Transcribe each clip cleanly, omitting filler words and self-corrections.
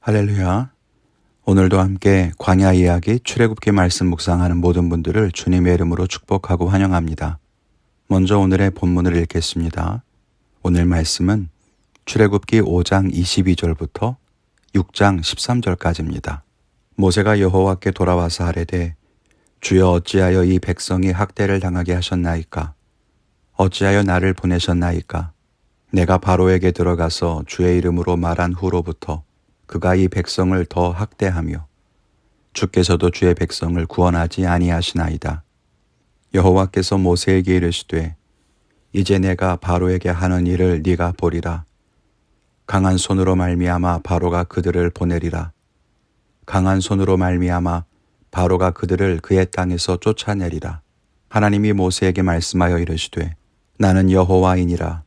할렐루야. 오늘도 함께 광야 이야기 출애굽기 말씀 묵상하는 모든 분들을 주님의 이름으로 축복하고 환영합니다. 먼저 오늘의 본문을 읽겠습니다. 오늘 말씀은 출애굽기 5장 22절부터 6장 13절까지입니다. 모세가 여호와께 돌아와서 아뢰되 주여 어찌하여 이 백성이 학대를 당하게 하셨나이까? 어찌하여 나를 보내셨나이까? 내가 바로에게 들어가서 주의 이름으로 말한 후로부터 그가 이 백성을 더 학대하며 주께서도 주의 백성을 구원하지 아니하시나이다. 여호와께서 모세에게 이르시되 이제 내가 바로에게 하는 일을 네가 보리라. 강한 손으로 말미암아 바로가 그들을 보내리라. 강한 손으로 말미암아 바로가 그들을 그의 땅에서 쫓아내리라. 하나님이 모세에게 말씀하여 이르시되 나는 여호와이니라.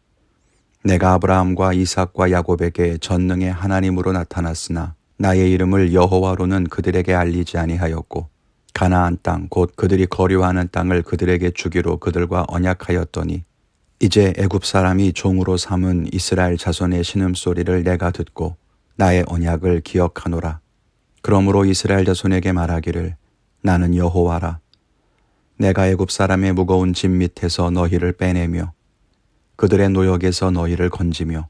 내가 아브라함과 이삭과 야곱에게 전능의 하나님으로 나타났으나 나의 이름을 여호와로는 그들에게 알리지 아니하였고 가나안 땅 곧 그들이 거류하는 땅을 그들에게 주기로 그들과 언약하였더니 이제 애굽 사람이 종으로 삼은 이스라엘 자손의 신음소리를 내가 듣고 나의 언약을 기억하노라. 그러므로 이스라엘 자손에게 말하기를 나는 여호와라. 내가 애굽 사람의 무거운 짐 밑에서 너희를 빼내며 그들의 노역에서 너희를 건지며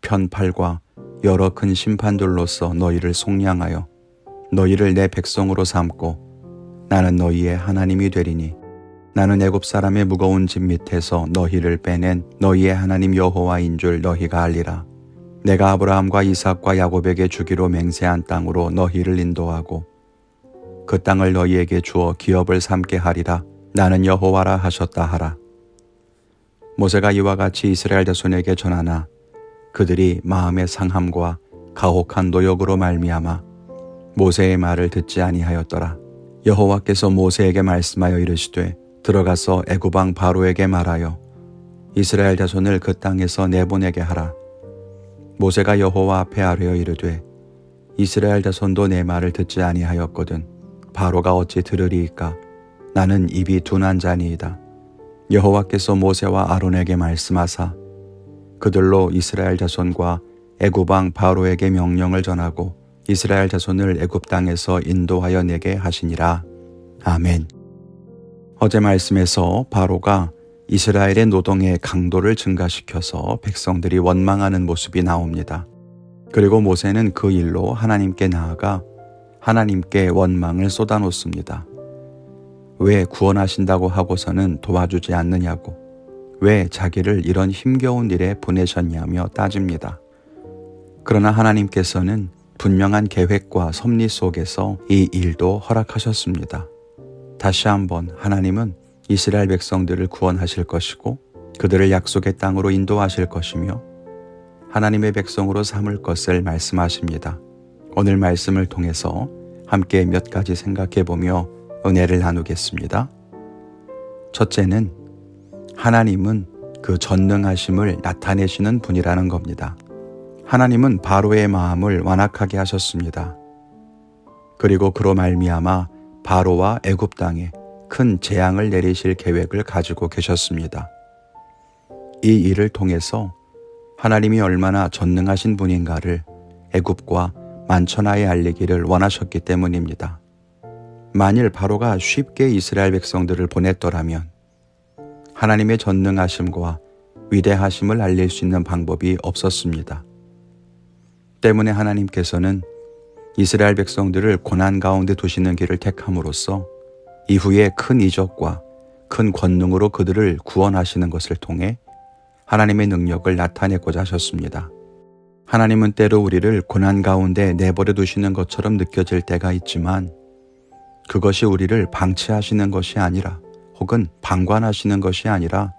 편팔과 여러 큰 심판들로서 너희를 속량하여 너희를 내 백성으로 삼고 나는 너희의 하나님이 되리니 나는 애굽 사람의 무거운 짐 밑에서 너희를 빼낸 너희의 하나님 여호와인 줄 너희가 알리라. 내가 아브라함과 이삭과 야곱에게 주기로 맹세한 땅으로 너희를 인도하고 그 땅을 너희에게 주어 기업을 삼게 하리라. 나는 여호와라 하셨다 하라. 모세가 이와 같이 이스라엘 자손에게 전하나 그들이 마음의 상함과 가혹한 노역으로 말미암아 모세의 말을 듣지 아니하였더라. 여호와께서 모세에게 말씀하여 이르시되 들어가서 애굽 왕 바로에게 말하여 이스라엘 자손을 그 땅에서 내보내게 하라. 모세가 여호와 앞에 아뢰어 이르되 이스라엘 자손도 내 말을 듣지 아니하였거든 바로가 어찌 들으리이까? 나는 입이 둔한 자니이다. 여호와께서 모세와 아론에게 말씀하사 그들로 이스라엘 자손과 애굽 왕 바로에게 명령을 전하고 이스라엘 자손을 애굽 땅에서 인도하여 내게 하시니라. 아멘. 어제 말씀에서 바로가 이스라엘의 노동의 강도를 증가시켜서 백성들이 원망하는 모습이 나옵니다. 그리고 모세는 그 일로 하나님께 나아가 하나님께 원망을 쏟아놓습니다. 왜 구원하신다고 하고서는 도와주지 않느냐고, 왜 자기를 이런 힘겨운 일에 보내셨냐며 따집니다. 그러나 하나님께서는 분명한 계획과 섭리 속에서 이 일도 허락하셨습니다. 다시 한번 하나님은 이스라엘 백성들을 구원하실 것이고 그들을 약속의 땅으로 인도하실 것이며 하나님의 백성으로 삼을 것을 말씀하십니다. 오늘 말씀을 통해서 함께 몇 가지 생각해보며 은혜를 나누겠습니다. 첫째는 하나님은 그 전능하심을 나타내시는 분이라는 겁니다. 하나님은 바로의 마음을 완악하게 하셨습니다. 그리고 그로 말미암아 바로와 애굽 땅에 큰 재앙을 내리실 계획을 가지고 계셨습니다. 이 일을 통해서 하나님이 얼마나 전능하신 분인가를 애굽과 만천하에 알리기를 원하셨기 때문입니다. 만일 바로가 쉽게 이스라엘 백성들을 보냈더라면 하나님의 전능하심과 위대하심을 알릴 수 있는 방법이 없었습니다. 때문에 하나님께서는 이스라엘 백성들을 고난 가운데 두시는 길을 택함으로써 이후에 큰 이적과 큰 권능으로 그들을 구원하시는 것을 통해 하나님의 능력을 나타내고자 하셨습니다. 하나님은 때로 우리를 고난 가운데 내버려 두시는 것처럼 느껴질 때가 있지만 그것이 우리를 방치하시는 것이 아니라 혹은 방관하시는 것이 아니라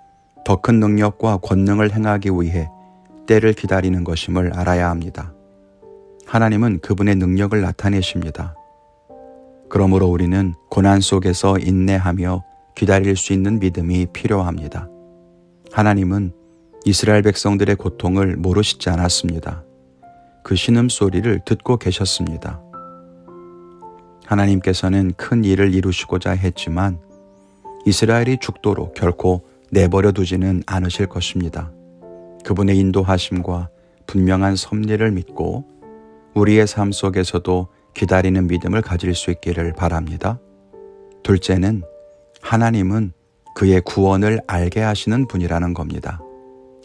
더 큰 능력과 권능을 행하기 위해 때를 기다리는 것임을 알아야 합니다. 하나님은 그분의 능력을 나타내십니다. 그러므로 우리는 고난 속에서 인내하며 기다릴 수 있는 믿음이 필요합니다. 하나님은 이스라엘 백성들의 고통을 모르시지 않았습니다. 그 신음소리를 듣고 계셨습니다. 하나님께서는 큰 일을 이루시고자 했지만 이스라엘이 죽도록 결코 내버려 두지는 않으실 것입니다. 그분의 인도하심과 분명한 섭리를 믿고 우리의 삶 속에서도 기다리는 믿음을 가질 수 있기를 바랍니다. 둘째는 하나님은 그의 구원을 알게 하시는 분이라는 겁니다.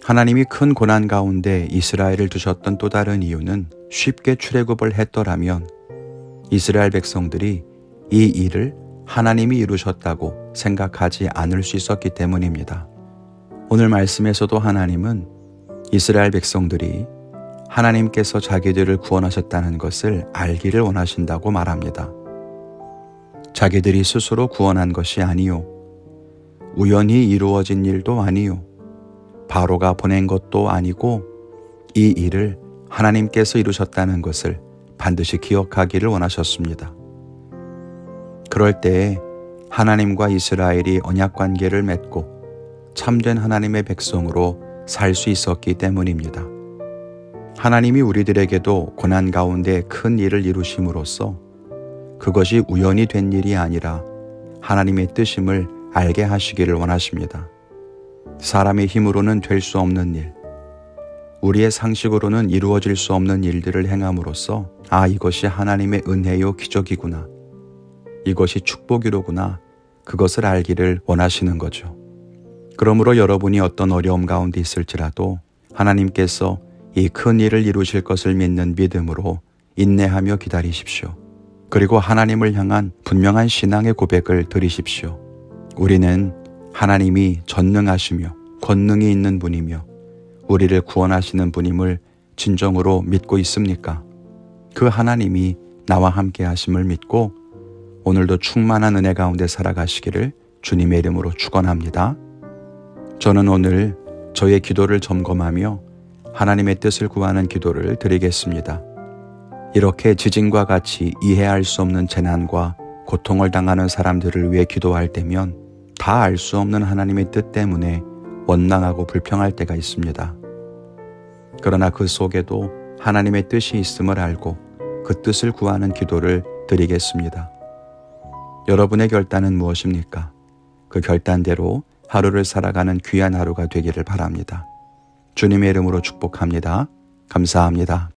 하나님이 큰 고난 가운데 이스라엘을 두셨던 또 다른 이유는 쉽게 출애굽을 했더라면 이스라엘 백성들이 이 일을 하나님이 이루셨다고 생각하지 않을 수 있었기 때문입니다. 오늘 말씀에서도 하나님은 이스라엘 백성들이 하나님께서 자기들을 구원하셨다는 것을 알기를 원하신다고 말합니다. 자기들이 스스로 구원한 것이 아니요, 우연히 이루어진 일도 아니요, 바로가 보낸 것도 아니고 이 일을 하나님께서 이루셨다는 것을 반드시 기억하기를 원하셨습니다. 그럴 때에 하나님과 이스라엘이 언약관계를 맺고 참된 하나님의 백성으로 살 수 있었기 때문입니다. 하나님이 우리들에게도 고난 가운데 큰 일을 이루심으로써 그것이 우연히 된 일이 아니라 하나님의 뜻임을 알게 하시기를 원하십니다. 사람의 힘으로는 될 수 없는 일, 우리의 상식으로는 이루어질 수 없는 일들을 행함으로써 이것이 하나님의 은혜요 기적이구나, 이것이 축복이로구나, 그것을 알기를 원하시는 거죠. 그러므로 여러분이 어떤 어려움 가운데 있을지라도 하나님께서 이 큰 일을 이루실 것을 믿는 믿음으로 인내하며 기다리십시오. 그리고 하나님을 향한 분명한 신앙의 고백을 드리십시오. 우리는 하나님이 전능하시며 권능이 있는 분이며 우리를 구원하시는 분임을 진정으로 믿고 있습니까? 그 하나님이 나와 함께 하심을 믿고 오늘도 충만한 은혜 가운데 살아가시기를 주님의 이름으로 축원합니다. 저는 오늘 저의 기도를 점검하며 하나님의 뜻을 구하는 기도를 드리겠습니다. 이렇게 지진과 같이 이해할 수 없는 재난과 고통을 당하는 사람들을 위해 기도할 때면 다 알 수 없는 하나님의 뜻 때문에 원망하고 불평할 때가 있습니다. 그러나 그 속에도 하나님의 뜻이 있음을 알고 그 뜻을 구하는 기도를 드리겠습니다. 여러분의 결단은 무엇입니까? 그 결단대로 하루를 살아가는 귀한 하루가 되기를 바랍니다. 주님의 이름으로 축복합니다. 감사합니다.